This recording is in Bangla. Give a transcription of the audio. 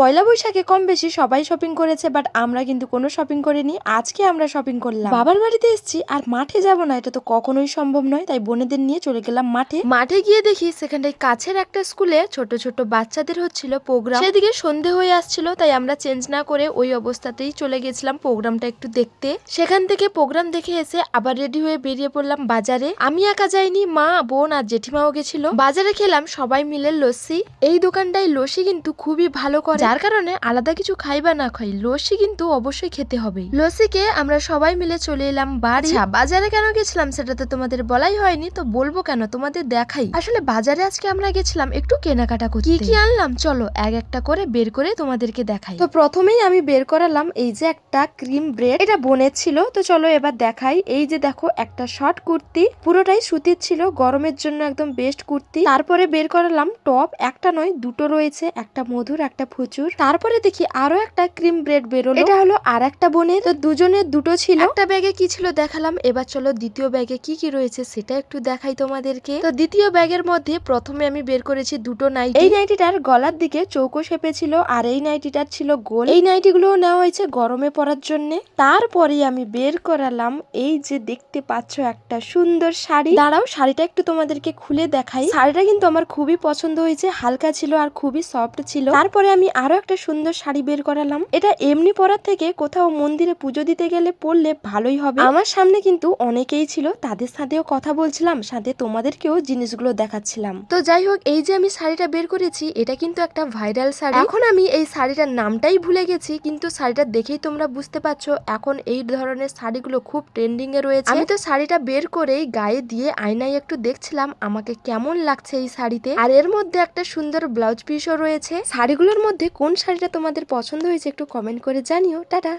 পয়লা বৈশাখে কম বেশি সবাই শপিং করেছে, বাট আমরা কিন্তু কোনো শপিং করিনি। আজকে আমরা শপিং করলাম। বাবার বাড়িতে এসেছি আর মাঠে যাব না, এটা তো কখনোই সম্ভব নয়। তাই বোনেদের নিয়ে চলে গেলাম মাঠে গিয়ে দেখি সেখানটায় কাছের একটা স্কুলে ছোট ছোট বাচ্চাদের হচ্ছিল প্রোগ্রাম। সেদিকে সন্ধে হয়ে আসছিল, তাই আমরা চেঞ্জ না করে ওই অবস্থাতেই চলে গেছিলাম প্রোগ্রামটা একটু দেখতে। সেখান থেকে প্রোগ্রাম দেখে এসে আবার রেডি হয়ে বেরিয়ে পড়লাম বাজারে। আমি একা যাইনি, মা, বোন আর জেঠিমাও গেছিল। বাজারে খেলাম সবাই মিলে লস্যি। এই দোকানটায় লস্যি কিন্তু খুবই ভালো করে, যার কারণে আলাদা কিছু খাই বা না খাই, লস্যি কিন্তু অবশ্যই খেতে হবে। লস্যিকে আমরা সবাই মিলে চলে এলাম বাড়ি। বাজারে কেন গেছিলাম সেটা তো তোমাদের বলাই হয়নি, তো বলবো কেন, তোমাদের দেখাই। আসলে বাজারে আজকে আমরা গেছিলাম একটু কেনাকাটা করতে। কি কি আনলাম চলো এক একটা করে বের করে তোমাদেরকে দেখাই। তো প্রথমেই আমি বের করালাম এই যে একটা ক্রিম ব্রেড, এটা বোনের ছিল। তো চলো এবার দেখাই। এই যে দেখো একটা শর্ট কুর্তি, পুরোটাই সুতির ছিল, গরমের জন্য একদম বেস্ট কুর্তি। তারপরে বের করালাম টপ, একটা নয় দুটো রয়েছে, একটা মধুর একটা ফুচুর। তারপরে দেখি আরো একটা ক্রিম ব্রেড বেরোলো, এটা হলো আর একটা বোনের। তো দুজনের দুটো ছিল। একটা ব্যাগে কি ছিল দেখালাম, এবার চলো দ্বিতীয় ব্যাগে কি কি রয়েছে সেটা একটু দেখাই তোমাদেরকে। তো দ্বিতীয় ব্যাগের মধ্যে প্রথমে আমি বের করেছি দুটো নাইটি। এই নাইটিটার গলার দিকে চৌকো শেপে ছিল, আর এই নাইটিটার ছিল গোল। এই নাইটিগুলো নেওয়া হয়েছে গরমে পরার জন্য। তারপরে আমি বের করালাম এই যে দেখতে পাচ্ছ একটা সুন্দর শাড়ি। দাঁড়াও শাড়িটা একটু তোমাদেরকে খুলে দেখাই। শাড়িটা কিন্তু আমার খুবই পছন্দ হয়েছে, হালকা ছিল আর খুবই সফট ছিল। তারপরে আমি আরো একটা সুন্দর শাড়ি বের করালাম। এটা এমনি পরার থেকে কোথাও মন্দিরে পুজো দিতে গেলে পরলে ভালোই হবে। আমার সামনে কিন্তু অনেকেই ছিল, তাদের সাথেও কথা বলছিলাম, সাথে তোমাদেরকেও জিনিসগুলো দেখাচ্ছিলাম। তো যাই হোক, এই যে আমি শাড়িটা বের করেছি এটা কিন্তু একটা ভাইরাল শাড়ি। এখন আমি এই শাড়িটার নামটাই ভুলে গেছি, কিন্তু শাড়িটা দেখেই তোমরা বুঝতে পারছো এখন এই ধরনের শাড়িগুলো খুব ট্রেন্ডিং এ রয়েছে। আমি তো শাড়িটা বের করেই গায়ে দিয়ে আয়নায় একটু দেখছিলাম আমাকে কেমন লাগছে এই শাড়িতে। আর এর মধ্যে একটা সুন্দর ব্লাউজ পিসও রয়েছে। শাড়িগুলোর মধ্যে কোন শাড়িটা তোমাদের পছন্দ হয়েছে একটু কমেন্ট করে জানিও। টাটা।